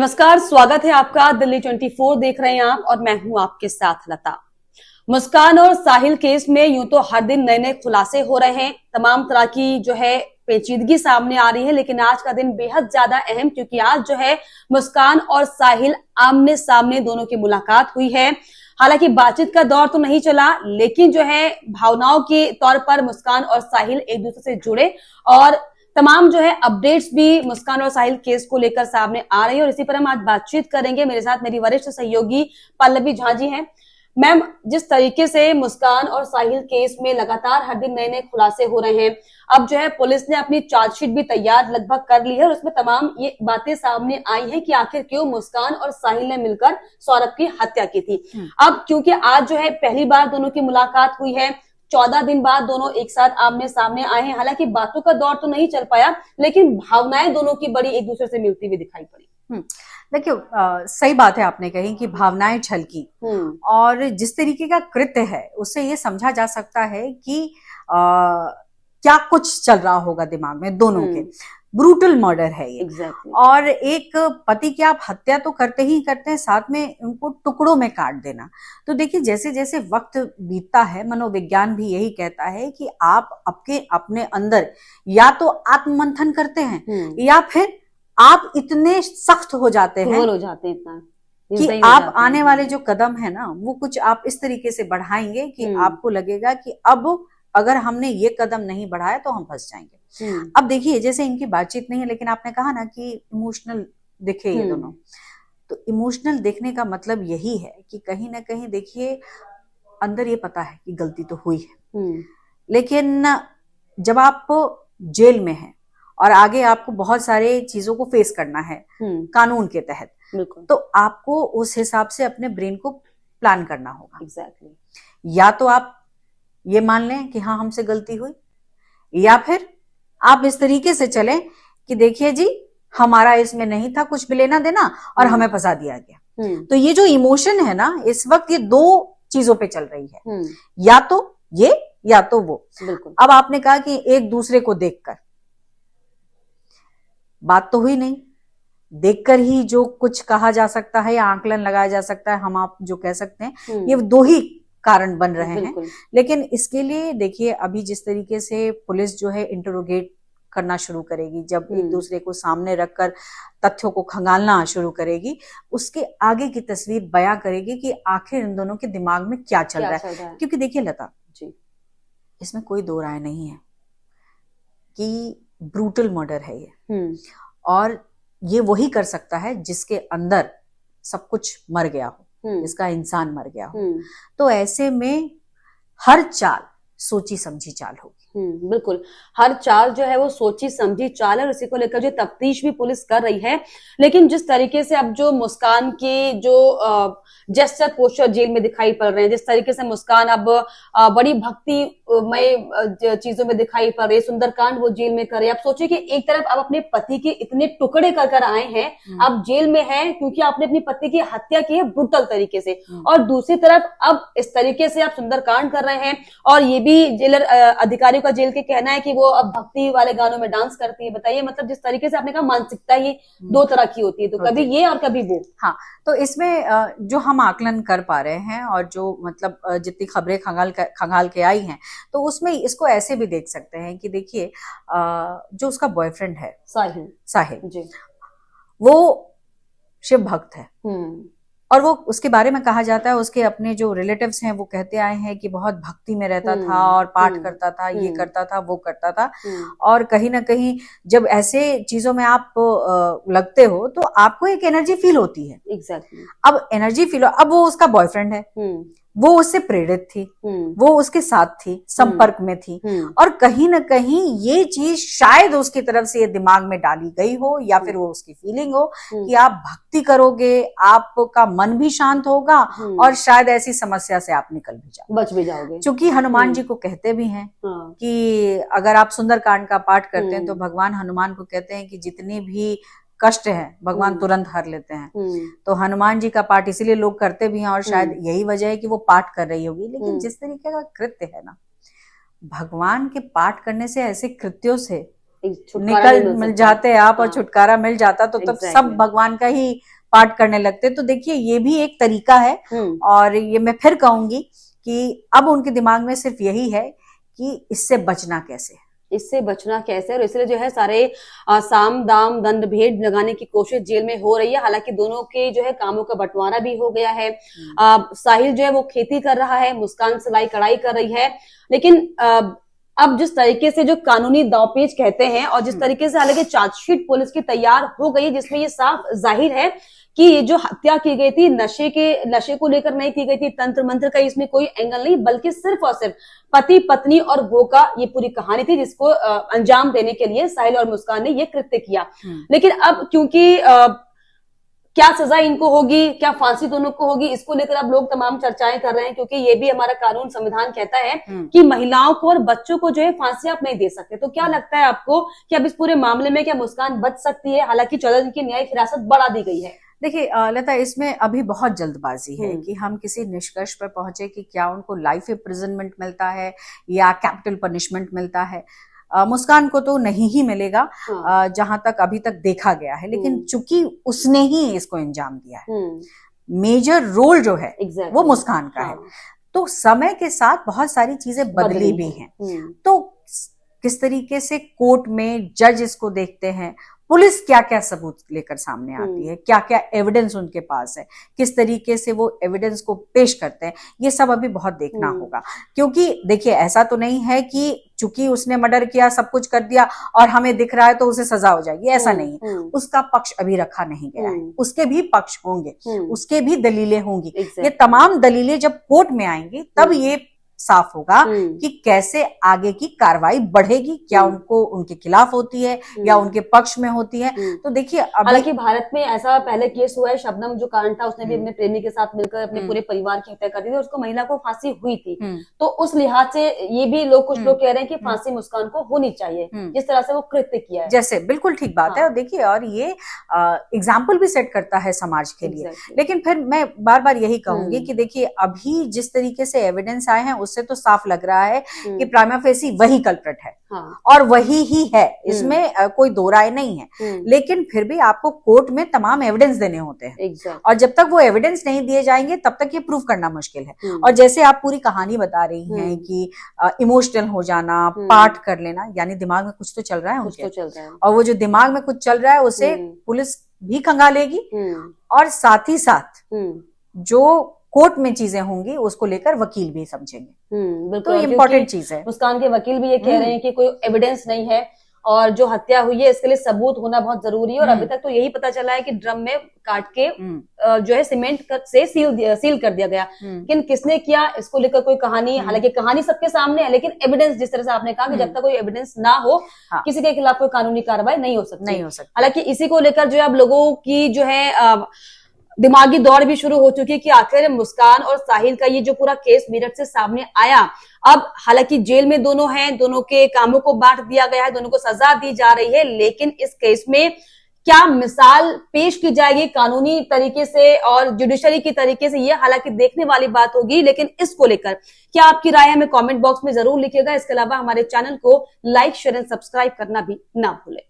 नमस्कार, स्वागत है आपका। दिल्ली 24 देख रहे हैं आप और मैं हूं आपके साथ लता। मुस्कान और साहिल केस में यूं तो हर दिन नए नए खुलासे हो रहे हैं, तमाम तरह की जो है पेचीदगी सामने आ रही है, लेकिन आज का दिन बेहद ज्यादा अहम, क्योंकि आज जो है मुस्कान और साहिल आमने सामने दोनों की मुलाकात हुई है। हालांकि बातचीत का दौर तो नहीं चला, लेकिन जो है भावनाओं के तौर पर मुस्कान और साहिल एक दूसरे से जुड़े और तमाम जो है अपडेट्स भी मुस्कान और साहिल केस को लेकर सामने आ रही है और इसी पर हम आज बातचीत करेंगे। मेरे साथ मेरी वरिष्ठ सहयोगी पल्लवी झा जी हैं। मैम, जिस तरीके से मुस्कान और साहिल केस में लगातार हर दिन नए नए खुलासे हो रहे हैं, अब जो है पुलिस ने अपनी चार्जशीट भी तैयार लगभग कर ली है और उसमें तमाम ये बातें सामने आई हैं कि आखिर क्यों मुस्कान और साहिल ने मिलकर सौरभ की हत्या की थी। अब क्योंकि आज जो है पहली बार दोनों की मुलाकात हुई है, 14 दिन बाद दोनों एक साथ आमने सामने आए हैं। हालांकि बातों का दौर तो नहीं चल पाया, लेकिन भावनाएं दोनों की बड़ी एक दूसरे से मिलती हुई दिखाई पड़ी। देखिए, सही बात है आपने कही कि भावनाएं छलकी और जिस तरीके का कृत्य है उससे ये समझा जा सकता है कि क्या कुछ चल रहा होगा दिमाग में दोनों के। ब्रूटल मर्डर है ये। Exactly. और एक पति की आप हत्या तो करते ही करते हैं, साथ में उनको टुकड़ों में काट देना। तो देखिए, जैसे जैसे वक्त बीतता है, मनोविज्ञान भी यही कहता है कि आप अपने अंदर या तो आत्ममंथन करते हैं या फिर आप इतने सख्त हो जाते हैं इतना कि आप आने वाले जो कदम है ना, वो कुछ आप इस तरीके से बढ़ाएंगे कि आपको लगेगा कि अब अगर हमने ये कदम नहीं बढ़ाया तो हम फंस जाएंगे। अब देखिए, जैसे इनकी बातचीत नहीं है, लेकिन आपने कहा ना कि इमोशनल दिखे ये दोनों, तो इमोशनल देखने का मतलब यही है कि कहीं ना कहीं देखिए अंदर ये पता है कि गलती तो हुई है, लेकिन जब आप जेल में हैं और आगे आपको बहुत सारे चीजों को फेस करना है कानून के तहत, तो आपको उस हिसाब से अपने ब्रेन को प्लान करना होगा। एग्जैक्टली। या तो आप ये मान लें कि हाँ हमसे गलती हुई, या फिर आप इस तरीके से चलें कि देखिए जी हमारा इसमें नहीं था कुछ भी लेना देना और हमें फंसा दिया गया। तो ये जो इमोशन है ना, इस वक्त ये दो चीजों पे चल रही है, या तो ये या तो वो। अब आपने कहा कि एक दूसरे को देखकर, बात तो हुई नहीं, देखकर ही जो कुछ कहा जा सकता है या आंकलन लगाया जा सकता है, हम आप जो कह सकते हैं, ये दो ही कारण बन रहे हैं। लेकिन इसके लिए देखिए, अभी जिस तरीके से पुलिस जो है इंटरोगेट करना शुरू करेगी, जब एक दूसरे को सामने रखकर तथ्यों को खंगालना शुरू करेगी, उसके आगे की तस्वीर बयां करेगी कि आखिर इन दोनों के दिमाग में क्या चल रहा है। क्योंकि देखिए लता जी, इसमें कोई दो राय नहीं है कि ब्रूटल मर्डर है ये, और ये वही कर सकता है जिसके अंदर सब कुछ मर गया हो, जिसका इंसान मर गया हो। तो ऐसे में हर चाल सोची समझी चाल होगी। बिल्कुल, हर चाल जो है वो सोची समझी चाल है और इसी को लेकर जो तफ्तीश भी पुलिस कर रही है। लेकिन जिस तरीके से अब जो मुस्कान के जो जेस्चर पोस्चर जेल में दिखाई पड़ रहे हैं, जिस तरीके से मुस्कान अब बड़ी भक्तिमय चीजों में दिखाई पड़ रही है, सुंदरकांड वो जेल में कर रही है। आप सोचिए कि एक तरफ आप अपने पति के इतने टुकड़े कर कर आए हैं, आप जेल में हैं क्योंकि आपने अपनी पति की हत्या की है ब्रुटल तरीके से, और दूसरी तरफ अब इस तरीके से आप सुंदरकांड कर रहे हैं। और ये भी जेलर अधिकारियों का जेल के कहना है कि वो अब भक्ति वाले गानों में डांस करती है। बताइए, मतलब जिस तरीके से आपने कहा मानसिकता ये दो तरह की होती है, तो कभी ये और कभी वो। हाँ, तो इसमें जो हम आकलन कर पा रहे हैं और जो मतलब जितनी खबरें खंगाल के आई हैं, तो उसमें इसको ऐसे भी देख सकते हैं कि देखिए जो उसका बॉयफ्रेंड है साहिल जी, वो शिव भक्त है और वो उसके बारे में कहा जाता है, उसके अपने जो रिलेटिव्स हैं वो कहते आए हैं कि बहुत भक्ति में रहता था और पाठ करता था, ये करता था, वो करता था। और कहीं ना कहीं जब ऐसे चीजों में आप लगते हो तो आपको एक एनर्जी फील होती है। एग्जैक्टली। अब एनर्जी फील, अब वो उसका बॉयफ्रेंड है, वो उससे प्रेरित थी, वो उसके साथ थी, संपर्क में थी, और कहीं ना कहीं ये चीज शायद उसकी तरफ से ये दिमाग में डाली गई हो, या फिर वो उसकी फीलिंग हो कि आप भक्ति करोगे, आपका मन भी शांत होगा और शायद ऐसी समस्या से आप निकल भी जाओ, बच भी जाओगे। क्योंकि हनुमान जी को कहते भी हैं कि अगर आप सुंदरकांड का पाठ करते हैं तो भगवान हनुमान को कहते हैं कि जितनी भी कष्ट है भगवान तुरंत हर लेते हैं। तो हनुमान जी का पाठ इसीलिए लोग करते भी हैं और शायद यही वजह है कि वो पाठ कर रही होगी। लेकिन जिस तरीके का कृत्य है ना, भगवान के पाठ करने से, ऐसे कृत्यों से मिल जाते आप और छुटकारा मिल जाता तो तब सब भगवान का ही पाठ करने लगते। तो देखिए ये भी एक तरीका है और ये मैं फिर कहूंगी कि अब उनके दिमाग में सिर्फ यही है कि इससे बचना कैसे, और इसलिए जो है सारे साम दाम दंड भेद लगाने की कोशिश जेल में हो रही है। हालांकि दोनों के जो है कामों का बंटवारा भी हो गया है। साहिल जो है वो खेती कर रहा है, मुस्कान सिलाई कढ़ाई कर रही है। लेकिन अब जिस तरीके से जो कानूनी दांवपेच कहते हैं और जिस तरीके से हालांकि चार्जशीट पुलिस की तैयार हो गई, जिसमें ये साफ जाहिर है कि ये जो हत्या की गई थी नशे को लेकर नहीं की गई थी, तंत्र मंत्र का इसमें कोई एंगल नहीं, बल्कि सिर्फ और सिर्फ पति पत्नी और वो का ये पूरी कहानी थी, जिसको अंजाम देने के लिए साहिल और मुस्कान ने ये कृत्य किया। लेकिन अब क्योंकि क्या सजा इनको होगी, क्या फांसी दोनों को होगी, इसको लेकर अब लोग तमाम चर्चाएं कर रहे हैं, क्योंकि ये भी हमारा कानून संविधान कहता है कि महिलाओं को और बच्चों को जो है फांसी आप नहीं दे सकते। तो क्या लगता है आपको कि अब इस पूरे मामले में क्या मुस्कान बच सकती है? हालांकि 14 दिन की न्यायिक हिरासत बढ़ा दी गई है। देखिए लता, इसमें अभी बहुत जल्दबाजी है कि हम किसी निष्कर्ष पर पहुंचे कि क्या उनको लाइफ इम्प्रिजनमेंट मिलता है या कैपिटल पनिशमेंट मिलता है। मुस्कान को तो नहीं ही मिलेगा जहां तक अभी तक देखा गया है, लेकिन चूंकि उसने ही इसको अंजाम दिया है, मेजर रोल जो है वो मुस्कान का है, तो समय के साथ बहुत सारी चीजें बदली भी हैं। तो किस तरीके से कोर्ट में जज इसको देखते हैं, पुलिस क्या क्या सबूत लेकर सामने आती है, क्या क्या एविडेंस उनके पास है, किस तरीके से वो एविडेंस को पेश करते हैं, ये सब अभी बहुत देखना होगा। क्योंकि देखिए ऐसा तो नहीं है कि चूंकि उसने मर्डर किया, सब कुछ कर दिया और हमें दिख रहा है तो उसे सजा हो जाएगी, ऐसा नहीं है। उसका पक्ष अभी रखा नहीं गया है, उसके भी पक्ष होंगे, उसके भी दलीलें होंगी। ये तमाम दलीलें जब कोर्ट में आएंगी तब ये साफ होगा कि कैसे आगे की कार्रवाई बढ़ेगी, क्या उनको उनके खिलाफ होती है या उनके पक्ष में होती है। तो देखिए हालांकि भारत में ऐसा पहले केस हुआ है, शबनम जो कारण था उसने भी अपने प्रेमी के साथ मिलकर अपने पूरे परिवार की हत्या कर दी थी, उसको महिला को फांसी हुई थी। तो उस लिहाज से ये भी कुछ लोग कह रहे हैं कि फांसी मुस्कान को होनी चाहिए, जिस तरह से वो कृत्य किया है। जैसे बिल्कुल ठीक बात है। और देखिए और ये एग्जाम्पल भी सेट करता है समाज के लिए। लेकिन फिर मैं बार बार यही कहूंगी कि देखिए अभी जिस तरीके से एविडेंस आए हैं उससे तो साफ लग रहा है कि प्राइमा फेसी वही कल्प्रिट है और वही ही है, इसमें कोई दो राय नहीं है। लेकिन फिर भी आपको कोर्ट में तमाम एविडेंस देने होते हैं और जब तक वो एविडेंस नहीं दिए जाएंगे तब तक ये प्रूव करना मुश्किल है। और जैसे आप पूरी कहानी बता रही हैं कि इमोशनल हो जाना, पाठ कर लेना, यानी दिमाग में कुछ तो चल रहा है उनके, और वो जो दिमाग में कुछ चल रहा है उसे पुलिस भी खंगालेगी और साथ ही साथ जो कोर्ट में चीजें होंगी उसको लेकर वकील भी समझेंगे। तो इम्पोर्टेंट चीज है। मुस्कान के वकील भी ये कह रहे हैं कि कोई एविडेंस नहीं है और जो हत्या हुई है इसके लिए सबूत होना बहुत जरूरी है। और अभी तक तो यही पता चला है कि ड्रम में काट के जो है सीमेंट से सील कर दिया गया। लेकिन किसने किया इसको लेकर कोई कहानी, हालांकि कहानी सबके सामने है, लेकिन एविडेंस जिस तरह से आपने कहा कि जब तक कोई एविडेंस ना हो किसी के खिलाफ कोई कानूनी कार्रवाई नहीं हो सकती। हालांकि इसी को लेकर जो है अब लोगों की जो है दिमागी दौड़ भी शुरू हो चुकी है कि आखिर मुस्कान और साहिल का ये जो पूरा केस मेरठ से सामने आया, अब हालांकि जेल में दोनों हैं, दोनों के कामों को बांट दिया गया है, दोनों को सजा दी जा रही है, लेकिन इस केस में क्या मिसाल पेश की जाएगी कानूनी तरीके से और जुडिशरी की तरीके से, ये हालांकि देखने वाली बात होगी। लेकिन इसको लेकर क्या आपकी राय हमें कमेंट बॉक्स में जरूर लिखिएगा। इसके अलावा हमारे चैनल को लाइक शेयर एंड सब्सक्राइब करना भी ना भूलें।